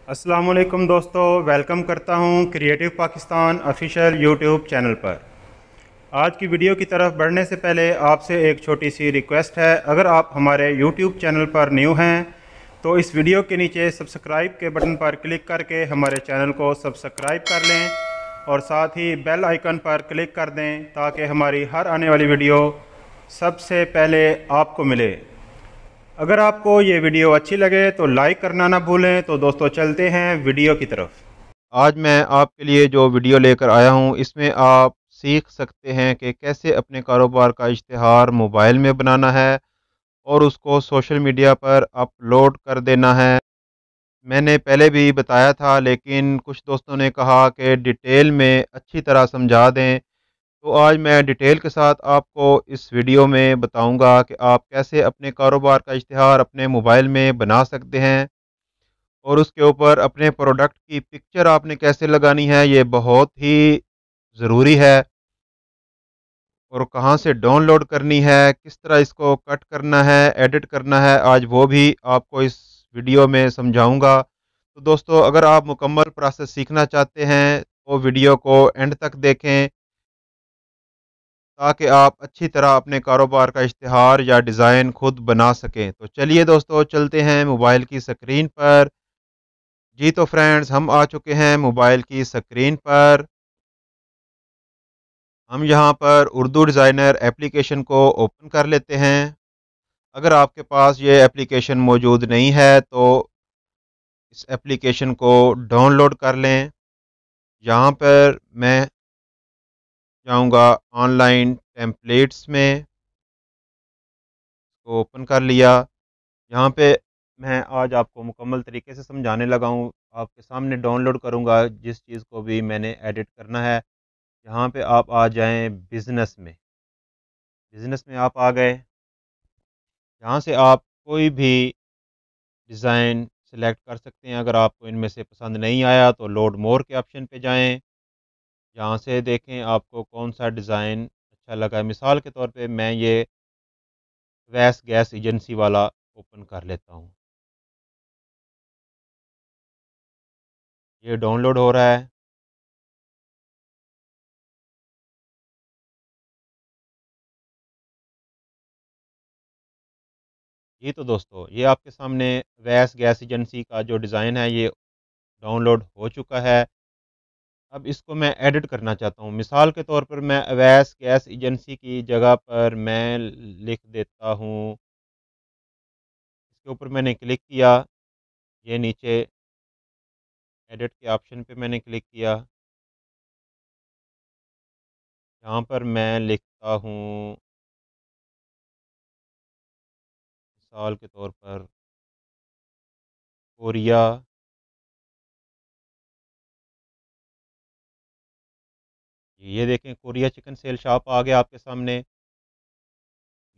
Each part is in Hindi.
अस्सलाम वालेकुम दोस्तों, वेलकम करता हूं creative Pakistan official YouTube channel पर। आज की वीडियो की तरफ बढ़ने से पहले आपसे एक छोटी सी रिक्वेस्ट है। अगर आप हमारे यूट्यूब चैनल पर न्यू हैं तो इस वीडियो के नीचे सब्सक्राइब के बटन पर क्लिक करके हमारे चैनल को सब्सक्राइब कर लें और साथ ही बेल आइकन पर क्लिक कर दें ताकि हमारी हर आने वाली वीडियो सबसे पहले आपको मिले। अगर आपको ये वीडियो अच्छी लगे तो लाइक करना ना भूलें। तो दोस्तों चलते हैं वीडियो की तरफ। आज मैं आपके लिए जो वीडियो लेकर आया हूँ इसमें आप सीख सकते हैं कि कैसे अपने कारोबार का इश्तिहार मोबाइल में बनाना है और उसको सोशल मीडिया पर अपलोड कर देना है। मैंने पहले भी बताया था लेकिन कुछ दोस्तों ने कहा कि डिटेल में अच्छी तरह समझा दें, तो आज मैं डिटेल के साथ आपको इस वीडियो में बताऊंगा कि आप कैसे अपने कारोबार का इश्तिहार अपने मोबाइल में बना सकते हैं और उसके ऊपर अपने प्रोडक्ट की पिक्चर आपने कैसे लगानी है, ये बहुत ही ज़रूरी है। और कहाँ से डाउनलोड करनी है, किस तरह इसको कट करना है, एडिट करना है, आज वो भी आपको इस वीडियो में समझाऊंगा। तो दोस्तों अगर आप मुकम्मल प्रोसेस सीखना चाहते हैं तो वीडियो को एंड तक देखें ताकि आप अच्छी तरह अपने कारोबार का इश्तिहार या डिज़ाइन खुद बना सकें। तो चलिए दोस्तों चलते हैं मोबाइल की स्क्रीन पर। जी तो फ्रेंड्स, हम आ चुके हैं मोबाइल की स्क्रीन पर। हम यहाँ पर उर्दू डिज़ाइनर एप्लीकेशन को ओपन कर लेते हैं। अगर आपके पास ये एप्लीकेशन मौजूद नहीं है तो इस एप्लीकेशन को डाउनलोड कर लें। यहाँ पर मैं जाऊँगा ऑनलाइन टेम्पलेट्स में, को ओपन कर लिया। यहाँ पे मैं आज आपको मुकम्मल तरीके से समझाने लगा हूँ। आपके सामने डाउनलोड करूँगा जिस चीज़ को भी मैंने एडिट करना है। यहाँ पे आप आ जाएँ बिज़नेस में। बिज़नेस में आप आ गए। यहाँ से आप कोई भी डिज़ाइन सेलेक्ट कर सकते हैं। अगर आपको इनमें से पसंद नहीं आया तो लोड मोर के ऑप्शन पे जाएँ। यहाँ से देखें आपको कौन-सा डिज़ाइन अच्छा लगा। मिसाल के तौर पे मैं ये वैस गैस एजेंसी वाला ओपन कर लेता हूँ। ये डाउनलोड हो रहा है। जी तो दोस्तों, ये आपके सामने वैस गैस एजेंसी का जो डिज़ाइन है ये डाउनलोड हो चुका है। अब इसको मैं एडिट करना चाहता हूँ। मिसाल के तौर पर मैं अवैस गैस एजेंसी की जगह पर मैं लिख देता हूँ, इसके ऊपर मैंने क्लिक किया, ये नीचे एडिट के ऑप्शन पे मैंने क्लिक किया। यहाँ पर मैं लिखता हूँ मिसाल के तौर पर कोरिया। ये देखें कोरिया चिकन सेल शॉप आ गया आपके सामने।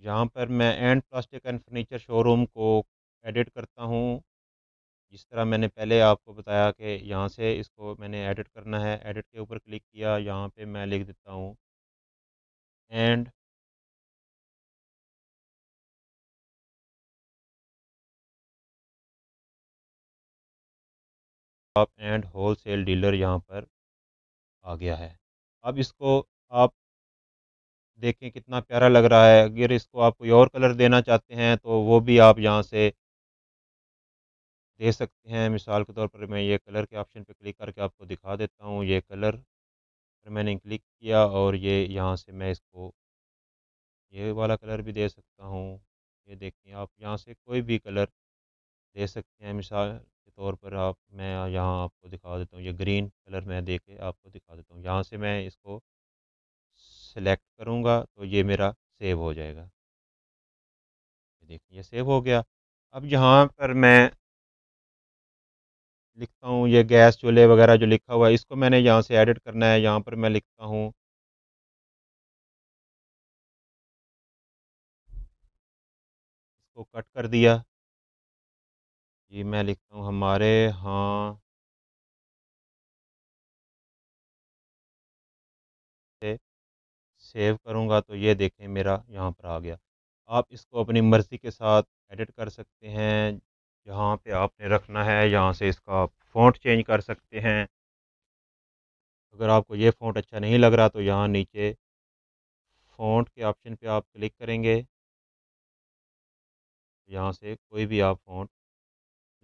यहाँ पर मैं and plastic and furniture showroom को एडिट करता हूँ। जिस तरह मैंने पहले आपको बताया कि यहाँ से इसको मैंने एडिट करना है। एडिट के ऊपर क्लिक किया, यहाँ पे मैं लिख देता हूँ and shop and wholesale dealer यहाँ पर आ गया है। अब इसको आप देखें कितना प्यारा लग रहा है। अगर इसको आप कोई और कलर देना चाहते हैं तो वो भी आप यहाँ से दे सकते हैं। मिसाल के तौर पर मैं ये कलर के ऑप्शन पे क्लिक करके आपको दिखा देता हूँ। ये कलर पर मैंने क्लिक किया और ये यहाँ से मैं इसको ये वाला कलर भी दे सकता हूँ। ये देखिए आप यहाँ से कोई भी कलर दे सकते हैं। मिसाल के तौर पर आप मैं यहाँ आपको दिखा देता हूँ, ये ग्रीन कलर मैं दे के आपको दिखा देता हूँ। यहाँ से मैं इसको सेलेक्ट करूँगा तो ये मेरा सेव हो जाएगा। ये देखिए ये सेव हो गया। अब यहाँ पर मैं लिखता हूँ ये गैस चूल्हे वगैरह जो लिखा हुआ है इसको मैंने यहाँ से एडिट करना है। यहाँ पर मैं लिखता हूँ, इसको कट कर दिया। ये मैं लिखता हूँ हमारे यहाँ से सेव करूँगा तो ये देखें मेरा यहाँ पर आ गया। आप इसको अपनी मर्ज़ी के साथ एडिट कर सकते हैं। यहाँ पे आपने रखना है, यहाँ से इसका आप फ़ॉन्ट चेंज कर सकते हैं। अगर आपको ये फ़ॉन्ट अच्छा नहीं लग रहा तो यहाँ नीचे फ़ॉन्ट के ऑप्शन पे आप क्लिक करेंगे, यहाँ से कोई भी आप फ़ॉन्ट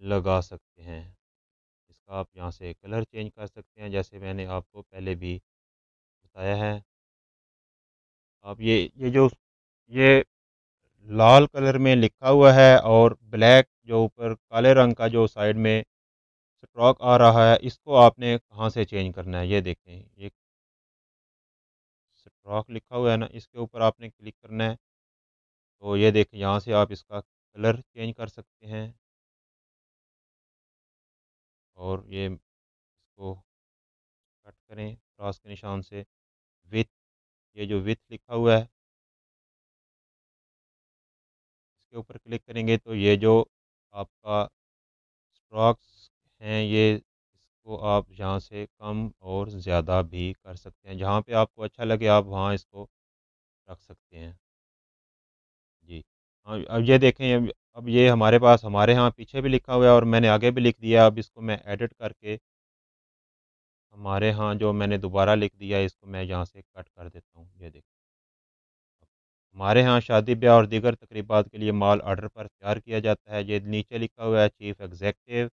लगा सकते हैं। इसका आप यहाँ से कलर चेंज कर सकते हैं, जैसे मैंने आपको पहले भी बताया है। आप ये जो ये लाल कलर में लिखा हुआ है और ब्लैक जो ऊपर काले रंग का जो साइड में स्ट्रोक आ रहा है, इसको आपने कहाँ से चेंज करना है? ये देखें, ये स्ट्रोक लिखा हुआ है ना, इसके ऊपर आपने क्लिक करना है। तो ये देखें, यहाँ से आप इसका कलर चेंज कर सकते हैं और ये इसको कट करें क्रॉस के निशान से। विथ, ये जो विथ लिखा हुआ है, इसके ऊपर क्लिक करेंगे तो ये जो आपका स्ट्रोक्स हैं, ये इसको आप यहाँ से कम और ज़्यादा भी कर सकते हैं। जहाँ पे आपको अच्छा लगे आप वहाँ इसको रख सकते हैं। जी। हाँ, अब ये देखें, अब ये हमारे पास हमारे यहाँ पीछे भी लिखा हुआ है और मैंने आगे भी लिख दिया। अब इसको मैं एडिट करके हमारे यहाँ जो मैंने दोबारा लिख दिया है, इसको मैं यहाँ से कट कर देता हूँ। ये देखिए, हमारे यहाँ शादी ब्याह और दीगर तकरीबात के लिए माल ऑर्डर पर तैयार किया जाता है। ये नीचे लिखा हुआ है चीफ़ एग्ज़ेक्टिव,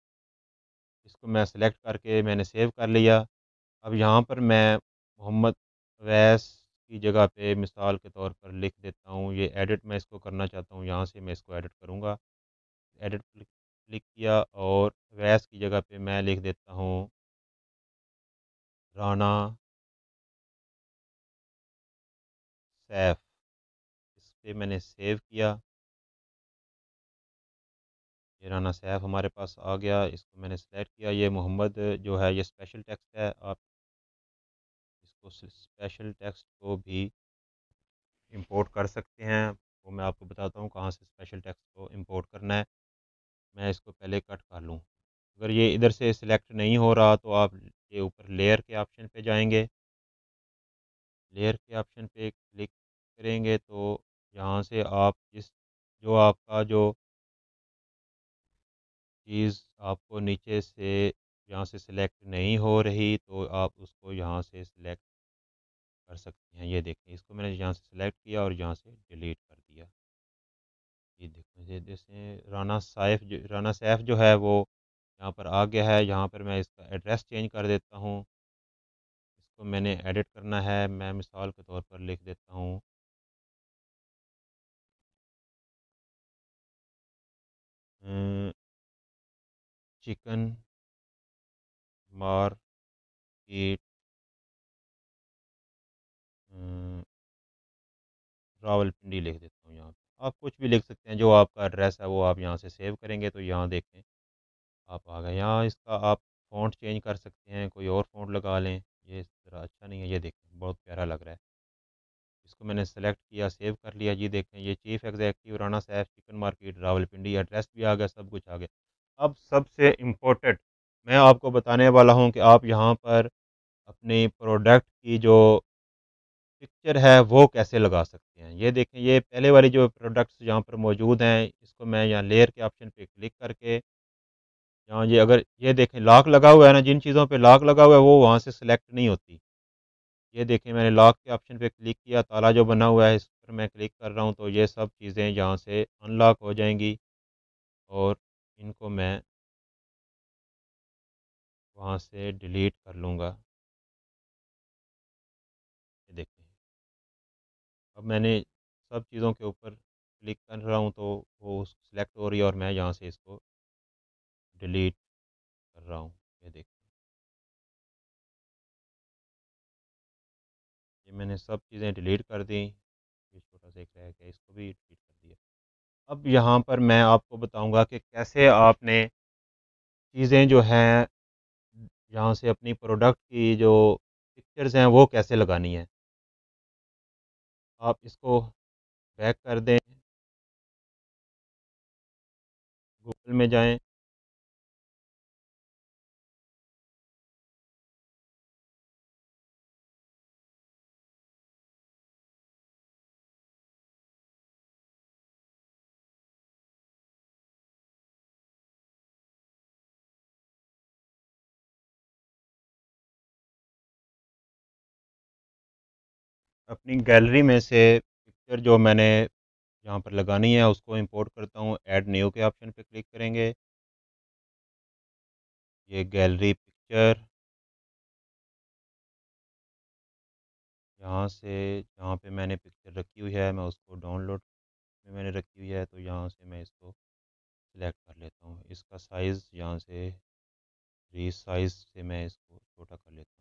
इसको मैं सेलेक्ट करके मैंने सेव कर लिया। अब यहाँ पर मैं मोहम्मद अवैस की जगह पे मिसाल के तौर पर लिख देता हूँ। ये एडिट मैं इसको करना चाहता हूँ, यहाँ से मैं इसको एडिट करूँगा। एडिट क्लिक क्लिक किया और अवैस की जगह पे मैं लिख देता हूँ राना सैफ। इस पे मैंने सेव किया। ये राना सैफ हमारे पास आ गया, इसको मैंने सेलेक्ट किया। ये मोहम्मद जो है ये स्पेशल टेक्स्ट है, आप इसको स्पेशल टेक्स्ट को भी इंपोर्ट कर सकते हैं। वो मैं आपको बताता हूँ कहाँ से स्पेशल टेक्स्ट को इंपोर्ट करना है। मैं इसको पहले कट कर लूँ। अगर ये इधर से सिलेक्ट नहीं हो रहा तो आप ये ऊपर लेयर के ऑप्शन पे जाएंगे। लेयर के ऑप्शन पे क्लिक करेंगे तो यहाँ से आप जिस जो आपका जो चीज़ आपको नीचे से यहाँ से सिलेक्ट नहीं हो रही तो आप उसको यहाँ से सिलेक्ट कर सकते हैं। ये देखें, इसको मैंने यहाँ से सिलेक्ट किया और यहाँ से डिलीट कर दिया। ये देखो, ये जैसे राना सैफ जो है वो यहाँ पर आ गया है। यहाँ पर मैं इसका एड्रेस चेंज कर देता हूँ। इसको मैंने एडिट करना है, मैं मिसाल के तौर पर लिख देता हूँ चिकन मार्केट रावलपिंडी लिख देता हूँ यहाँ पे। आप कुछ भी लिख सकते हैं, जो आपका एड्रेस है वो आप यहाँ से सेव करेंगे तो यहाँ देखें आप आ गए। यहाँ इसका आप फ़ॉन्ट चेंज कर सकते हैं, कोई और फ़ॉन्ट लगा लें। ये ज़रा अच्छा नहीं है, ये देखें बहुत प्यारा लग रहा है। इसको मैंने सेलेक्ट किया, सेव कर लिया। जी देखें, ये chief executive Rana Saif chicken market Rawalpindi, address भी आ गया, सब कुछ आ गया। अब सबसे इम्पोर्टेंट मैं आपको बताने वाला हूँ कि आप यहाँ पर अपनी प्रोडक्ट की जो पिक्चर है वो कैसे लगा सकते हैं। ये देखें, ये पहले वाली जो प्रोडक्ट्स यहाँ पर मौजूद हैं, इसको मैं यहाँ लेयर के ऑप्शन पे क्लिक करके यहाँ ये अगर ये देखें लॉक लगा हुआ है ना, जिन चीज़ों पे लॉक लगा हुआ है वो वहाँ से सिलेक्ट नहीं होती। ये देखें, मैंने लॉक के ऑप्शन पे क्लिक किया, ताला जो बना हुआ है इस पर मैं क्लिक कर रहा हूँ तो ये सब चीज़ें यहाँ से अनलॉक हो जाएंगी और इनको मैं वहाँ से डिलीट कर लूँगा। ये देखें, अब मैंने सब चीज़ों के ऊपर क्लिक कर रहा हूँ तो वो सिलेक्ट हो रही है और मैं यहाँ से इसको डिलीट कर रहा हूँ। ये देखिए, ये मैंने सब चीज़ें डिलीट कर दी। ये छोटा सा एक रह गया, इसको भी डिलीट कर दिया। अब यहाँ पर मैं आपको बताऊँगा कि कैसे आपने चीज़ें जो हैं यहाँ से अपनी प्रोडक्ट की जो पिक्चर्स हैं वो कैसे लगानी है। आप इसको बैक कर दें, गूगल में जाएँ। अपनी गैलरी में से पिक्चर जो मैंने यहाँ पर लगानी है उसको इंपोर्ट करता हूँ। ऐड न्यू के ऑप्शन पे क्लिक करेंगे। ये गैलरी पिक्चर यहाँ से, जहाँ पे मैंने पिक्चर रखी हुई है मैं उसको डाउनलोड में मैंने रखी हुई है, तो यहाँ से मैं इसको सिलेक्ट कर लेता हूँ। इसका साइज़ यहाँ से रीसाइज से मैं इसको छोटा कर लेता हूँ।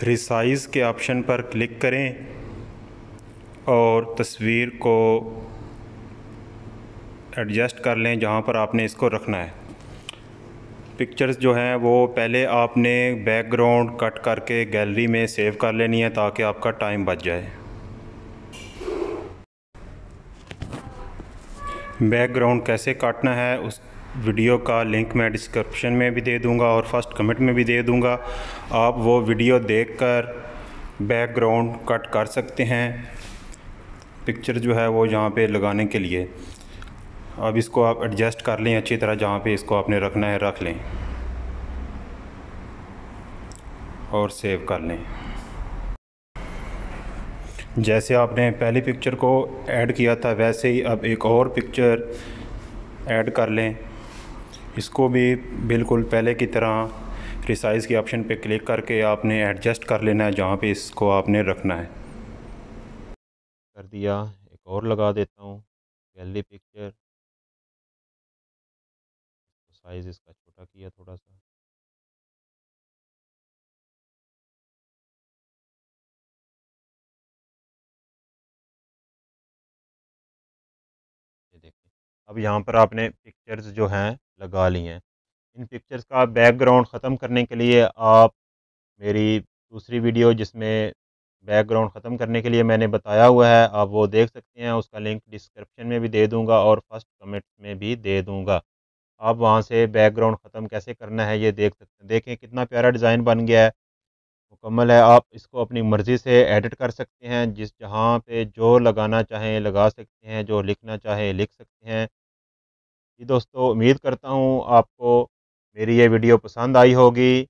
रिसाइज़ के ऑप्शन पर क्लिक करें और तस्वीर को एडजस्ट कर लें जहाँ पर आपने इसको रखना है। पिक्चर्स जो हैं वो पहले आपने बैकग्राउंड कट करके गैलरी में सेव कर लेनी है ताकि आपका टाइम बच जाए। बैकग्राउंड कैसे काटना है उस वीडियो का लिंक मैं डिस्क्रिप्शन में भी दे दूंगा और फर्स्ट कमेंट में भी दे दूंगा। आप वो वीडियो देखकर बैकग्राउंड कट कर सकते हैं पिक्चर जो है वो यहाँ पे लगाने के लिए। अब इसको आप एडजस्ट कर लें अच्छी तरह, जहाँ पे इसको आपने रखना है रख लें और सेव कर लें। जैसे आपने पहली पिक्चर को ऐड किया था वैसे ही अब एक और पिक्चर ऐड कर लें। इसको भी बिल्कुल पहले की तरह रिसाइज़ के ऑप्शन पे क्लिक करके आपने एडजस्ट कर लेना है जहाँ पे इसको आपने रखना है। कर दिया। एक और लगा देता हूँ गैलरी पिक्चर, साइज़ इसका छोटा किया थोड़ा सा। ये देखिए, अब यहाँ पर आपने पिक्चर्स जो हैं लगा ली हैं। इन पिक्चर्स का बैकग्राउंड ख़त्म करने के लिए आप मेरी दूसरी वीडियो जिसमें बैकग्राउंड ख़त्म करने के लिए मैंने बताया हुआ है, आप वो देख सकते हैं। उसका लिंक डिस्क्रिप्शन में भी दे दूँगा और फर्स्ट कमेंट में भी दे दूँगा। आप वहाँ से बैकग्राउंड ख़त्म कैसे करना है ये देख सकते हैं। देखें कितना प्यारा डिज़ाइन बन गया है, मुकम्मल है। आप इसको अपनी मर्ज़ी से एडिट कर सकते हैं, जिस जहाँ पे जो लगाना चाहें लगा सकते हैं, जो लिखना चाहें लिख सकते हैं। जी दोस्तों, उम्मीद करता हूँ आपको मेरी ये वीडियो पसंद आई होगी।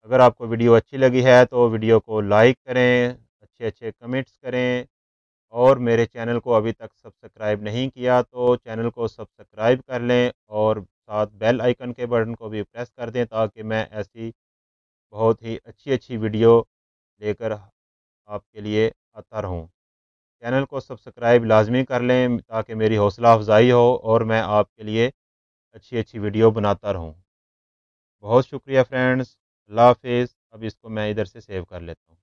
अगर आपको वीडियो अच्छी लगी है तो वीडियो को लाइक करें, अच्छे-अच्छे कमेंट्स करें और मेरे चैनल को अभी तक सब्सक्राइब नहीं किया तो चैनल को सब्सक्राइब कर लें और साथ बेल आइकन के बटन को भी प्रेस कर दें ताकि मैं ऐसी बहुत ही अच्छी-अच्छी वीडियो लेकर आपके लिए आता रहूं। चैनल को सब्सक्राइब लाज़मी कर लें ताकि मेरी हौसला अफ़ज़ाई हो और मैं आपके लिए अच्छी-अच्छी वीडियो बनाता रहूं। बहुत शुक्रिया फ्रेंड्स, अल्लाह हाफ़िज़। अब इसको मैं इधर से सेव कर लेता हूँ।